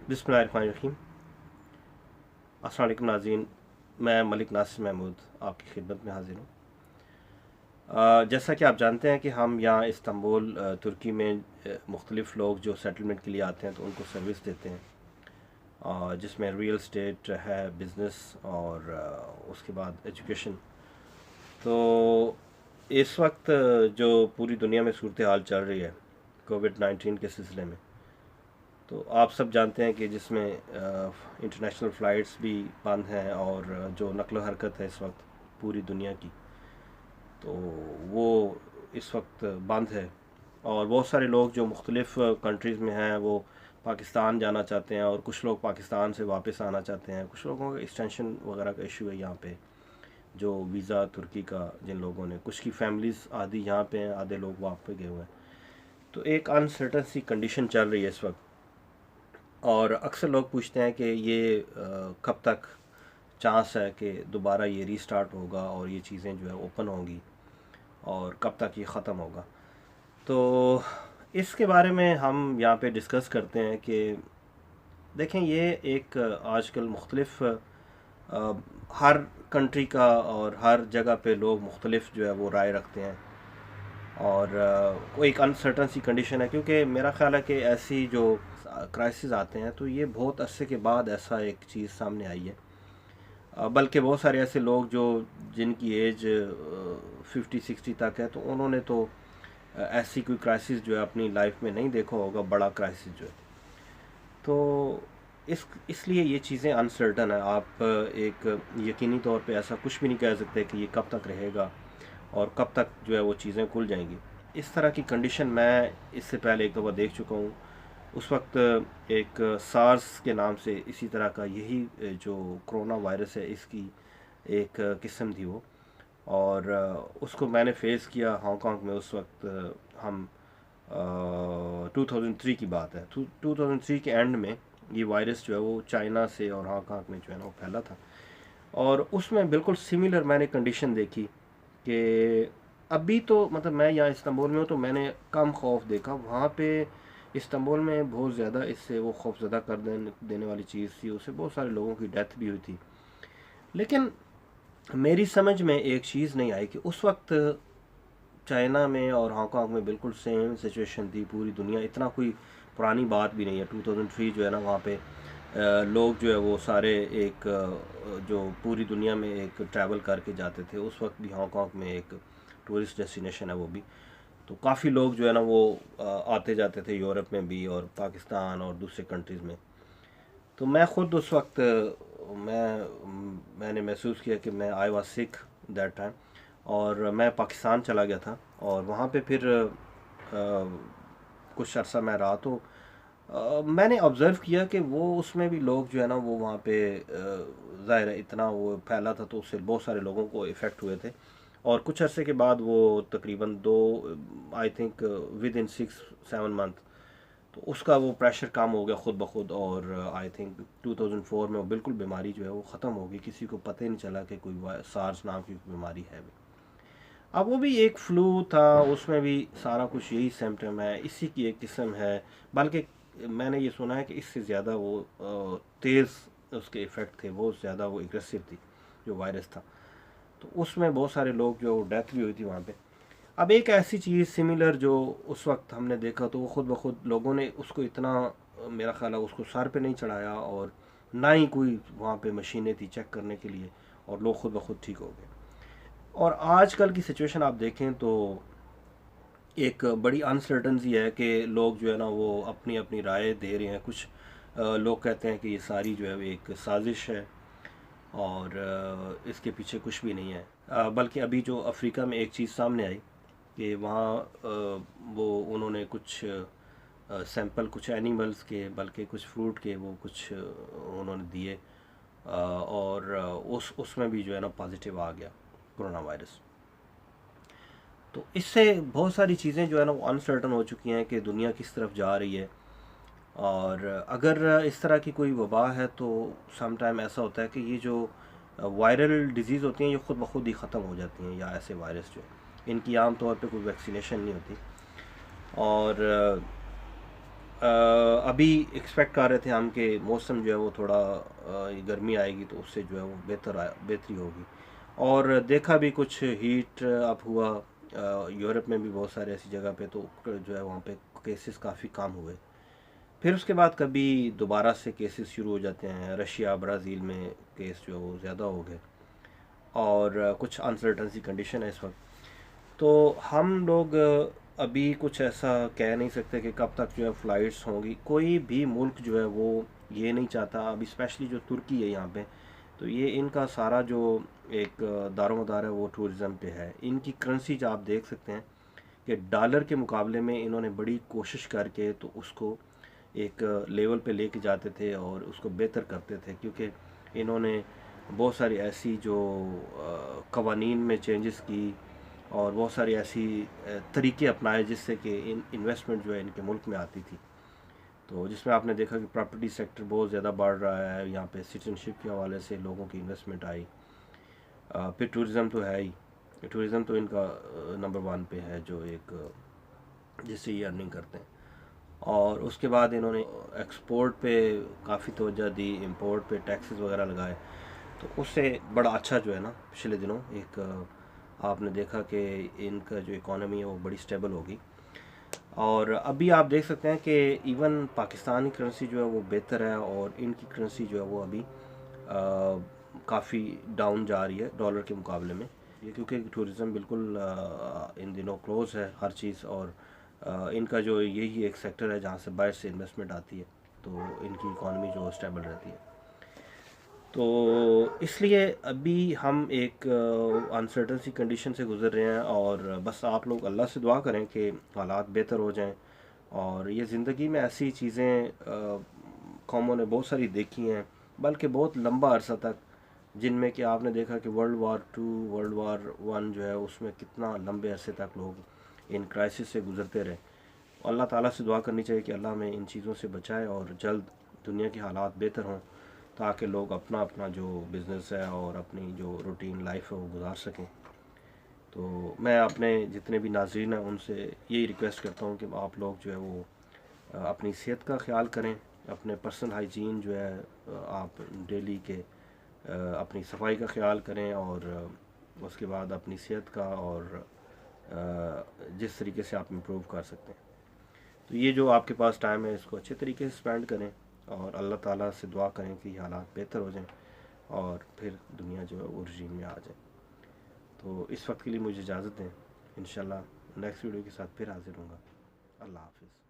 बिस्मिल्लाहिर्रहमानिर्रहीम। अस्सलाम वालेकुम नाज़रीन, मैं मलिक नासिर महमूद आपकी खिदमत में हाज़िर हूँ। जैसा कि आप जानते हैं कि हम यहाँ इस्तांबुल तुर्की में मुख्तलिफ़ लोग जो सेटलमेंट के लिए आते हैं तो उनको सर्विस देते हैं, जिसमें रियल इस्टेट है, बिज़नेस और उसके बाद एजुकेशन। तो इस वक्त जो पूरी दुनिया में सूरत हाल चल रही है कोविड-19 के सिलसिले में, तो आप सब जानते हैं कि जिसमें इंटरनेशनल फ़्लाइट्स भी बंद हैं और जो नक़्ल हरकत है इस वक्त पूरी दुनिया की, तो वो इस वक्त बंद है। और बहुत सारे लोग जो मुख्तलिफ़ कंट्रीज़ में हैं वो पाकिस्तान जाना चाहते हैं, और कुछ लोग पाकिस्तान से वापस आना चाहते हैं। कुछ लोगों का एक्सटेंशन वगैरह का इशू है यहाँ पे, जो वीज़ा तुर्की का जिन लोगों ने, कुछ की फैमिलीज़ आधी यहाँ पे हैं, आधे लोग वहाँ पे गए हुए हैं। तो एक अनसर्टन सी कंडीशन चल रही है इस वक्त। और अक्सर लोग पूछते हैं कि ये कब तक चांस है कि दोबारा ये रीस्टार्ट होगा और ये चीज़ें जो है ओपन होंगी, और कब तक ये ख़त्म होगा। तो इसके बारे में हम यहाँ पे डिस्कस करते हैं कि देखें, ये एक आजकल मुख्तलिफ़ हर कंट्री का और हर जगह पे लोग मुख्तलिफ़ जो है वो राय रखते हैं, और वो एक अनसर्टन सी कंडीशन है। क्योंकि मेरा ख़्याल है कि ऐसी जो क्राइसिस आते हैं तो ये बहुत अरसे के बाद ऐसा एक चीज़ सामने आई है। बल्कि बहुत सारे ऐसे लोग जो जिनकी एज 50-60 तक है, तो उन्होंने तो ऐसी कोई क्राइसिस जो है अपनी लाइफ में नहीं देखा होगा, बड़ा क्राइसिस जो है। तो इसलिए ये चीज़ें अनसर्टन है। आप एक यकीनी तौर पे ऐसा कुछ भी नहीं कह सकते कि ये कब तक रहेगा और कब तक जो है वो चीज़ें खुल जाएंगी। इस तरह की कंडीशन मैं इससे पहले एक दफ़ा देख चुका हूँ। उस वक्त एक सार्स के नाम से इसी तरह का यही जो कोरोना वायरस है इसकी एक किस्म थी वो, और उसको मैंने फ़ेस किया हांगकांग में। उस वक्त हम 2003 की बात है। 2003 के एंड में ये वायरस जो है वो चाइना से और हांगकांग में जो है ना वो फैला था। और उसमें बिल्कुल सिमिलर मैंने कंडीशन देखी कि अभी तो मतलब मैं यहाँ इस्तांबुल में हूँ तो मैंने कम खौफ देखा। वहाँ पे इस्तांबुल में बहुत ज़्यादा इससे वो खौफज़दा कर देने वाली चीज़ थी। उससे बहुत सारे लोगों की डेथ भी हुई थी। लेकिन मेरी समझ में एक चीज़ नहीं आई कि उस वक्त चाइना में और हांगकांग में बिल्कुल सेम सिचुएशन थी। पूरी दुनिया, इतना कोई पुरानी बात भी नहीं है। 2003 जो है ना, वहाँ पे लोग जो है वो सारे एक जो पूरी दुनिया में एक ट्रैवल करके जाते थे। उस वक्त भी हांगकांग में एक टूरिस्ट डेस्टिनेशन है वो भी, तो काफ़ी लोग जो है ना वो आते जाते थे, यूरोप में भी और पाकिस्तान और दूसरे कंट्रीज़ में। तो मैं ख़ुद उस वक्त मैंने महसूस किया कि मैं I was sick that time, और मैं पाकिस्तान चला गया था। और वहाँ पे फिर कुछ अर्सा मैं रहा, तो मैंने ऑब्ज़र्व किया कि वो उसमें भी लोग जो है ना वो वहाँ पे ज़ाहिर है इतना वो फैला था तो उससे बहुत सारे लोगों को इफ़ेक्ट हुए थे। और कुछ अरसे के बाद वो तकरीबन दो, I think with in 6-7 month, तो उसका वो प्रेशर कम हो गया ख़ुद ब खुद। और आई थिंक 2004 में वो बिल्कुल बीमारी जो है वो ख़त्म हो गई। किसी को पता ही नहीं चला कि कोई सार्स नाम की बीमारी है भी। अब वो भी एक फ्लू था, उसमें भी सारा कुछ यही सिम्टम है, इसी की एक किस्म है। बल्कि मैंने ये सुना है कि इससे ज़्यादा वो तेज़ उसके इफ़ेक्ट थे, बहुत ज़्यादा वो एग्रेसिव थी जो वायरस था। तो उसमें बहुत सारे लोग जो डेथ भी हुई थी वहाँ पे। अब एक ऐसी चीज़ सिमिलर जो उस वक्त हमने देखा, तो वो ख़ुद ब खुद लोगों ने उसको इतना मेरा ख्याल है उसको सर पे नहीं चढ़ाया, और ना ही कोई वहाँ पे मशीनें थी चेक करने के लिए, और लोग खुद ब खुद ठीक हो गए। और आजकल की सिचुएशन आप देखें तो एक बड़ी अनसर्टनसी है कि लोग जो है ना वो अपनी अपनी राय दे रहे हैं। कुछ लोग कहते हैं कि ये सारी जो है वो एक साजिश है, और इसके पीछे कुछ भी नहीं है। बल्कि अभी जो अफ्रीका में एक चीज़ सामने आई कि वहाँ वो उन्होंने कुछ सैंपल कुछ एनिमल्स के, बल्कि कुछ फ्रूट के, वो कुछ उन्होंने दिए, और उसमें भी जो है ना पॉजिटिव आ गया कोरोना वायरस। तो इससे बहुत सारी चीज़ें जो है ना वो अनसर्टन हो चुकी हैं कि दुनिया किस तरफ जा रही है। और अगर इस तरह की कोई वबा है तो सम टाइम ऐसा होता है कि ये जो वायरल डिजीज़ होती हैं ये ख़ुद ब खुद ही ख़त्म हो जाती हैं, या ऐसे वायरस जो इनकी आम तौर पे कोई वैक्सीनेशन नहीं होती। और अभी एक्सपेक्ट कर रहे थे हम कि मौसम जो है वो थोड़ा गर्मी आएगी तो उससे जो है वो बेहतरी होगी, और देखा भी कुछ हीट अप हुआ। यूरोप में भी बहुत सारे ऐसी जगह पे तो जो है वहाँ पे केसेस काफ़ी कम हुए। फिर उसके बाद कभी दोबारा से केसेस शुरू हो जाते हैं। रशिया ब्राज़ील में केस जो है वो ज़्यादा हो गए, और कुछ अनसर्टन सी कंडीशन है इस वक्त। तो हम लोग अभी कुछ ऐसा कह नहीं सकते कि कब तक जो है फ़्लाइट्स होंगी। कोई भी मुल्क जो है वो ये नहीं चाहता, अभी स्पेशली जो तुर्की है यहाँ पे, तो ये इनका सारा जो एक दारोमदार है वो टूरिज़म पे है। इनकी करेंसी जो आप देख सकते हैं कि डॉलर के मुकाबले में इन्होंने बड़ी कोशिश करके तो उसको एक लेवल पे लेके जाते थे और उसको बेहतर करते थे, क्योंकि इन्होंने बहुत सारी ऐसी जो कवानीन में चेंजेस की, और बहुत सारी ऐसी तरीके अपनाए जिससे कि इन्वेस्टमेंट जो है इनके मुल्क में आती थी। तो जिसमें आपने देखा कि प्रॉपर्टी सेक्टर बहुत ज़्यादा बढ़ रहा है यहाँ पे, सिटीजनशिप के हवाले से लोगों की इन्वेस्टमेंट आई। फिर टूरिज़म तो है ही, टूरिज़म तो इनका नंबर वन पे है, जो एक जिससे ये अर्निंग करते हैं। और उसके बाद इन्होंने एक्सपोर्ट पे काफ़ी तवज्जो दी, इंपोर्ट पे टैक्सेस वगैरह लगाए, तो उससे बड़ा अच्छा जो है ना पिछले दिनों एक आपने देखा कि इनका जो इकॉनमी है वो बड़ी स्टेबल होगी। और अभी आप देख सकते हैं कि इवन पाकिस्तानी करेंसी जो है वो बेहतर है, और इनकी करेंसी जो है वो अभी काफ़ी डाउन जा रही है डॉलर के मुकाबले में। ये क्योंकि टूरिज़म बिल्कुल इन दिनों क्लोज है हर चीज़, और इनका जो यही एक सेक्टर है जहाँ से बाहर से इन्वेस्टमेंट आती है, तो इनकी इकॉनमी जो स्टेबल रहती है। तो इसलिए अभी हम एक अनसर्टन सी कंडीशन से गुज़र रहे हैं, और बस आप लोग अल्लाह से दुआ करें कि हालात बेहतर हो जाएं। और ये ज़िंदगी में ऐसी चीज़ें कौमों ने बहुत सारी देखी हैं, बल्कि बहुत लंबा अरसा तक, जिनमें कि आपने देखा कि वर्ल्ड वार 2 वर्ल्ड वार 1 जो है उसमें कितना लंबे अरसे तक लोग इन क्राइसिस से गुज़रते रहे। अल्लाह ताला से दुआ करनी चाहिए कि अल्लाह हमें इन चीज़ों से बचाए और जल्द दुनिया के हालात बेहतर हों, ताकि लोग अपना अपना जो बिज़नेस है और अपनी जो रूटीन लाइफ है वो गुजार सकें। तो मैं अपने जितने भी नाज़रीन हैं उनसे यही रिक्वेस्ट करता हूँ कि आप लोग जो है वो अपनी सेहत का ख्याल करें, अपने पर्सनल हाइजीन जो है आप डेली के अपनी सफाई का ख्याल करें, और उसके बाद अपनी सेहत का, और जिस तरीके से आप इम्प्रूव कर सकते हैं। तो ये जो आपके पास टाइम है इसको अच्छे तरीके से स्पेंड करें, और अल्लाह ताला से दुआ करें कि हालात बेहतर हो जाएं और फिर दुनिया जो है वो रजीम में आ जाए। तो इस वक्त के लिए मुझे इजाज़त दें, इंशाल्लाह नेक्स्ट वीडियो के साथ फिर हाजिर होऊंगा। अल्लाह हाफिज़।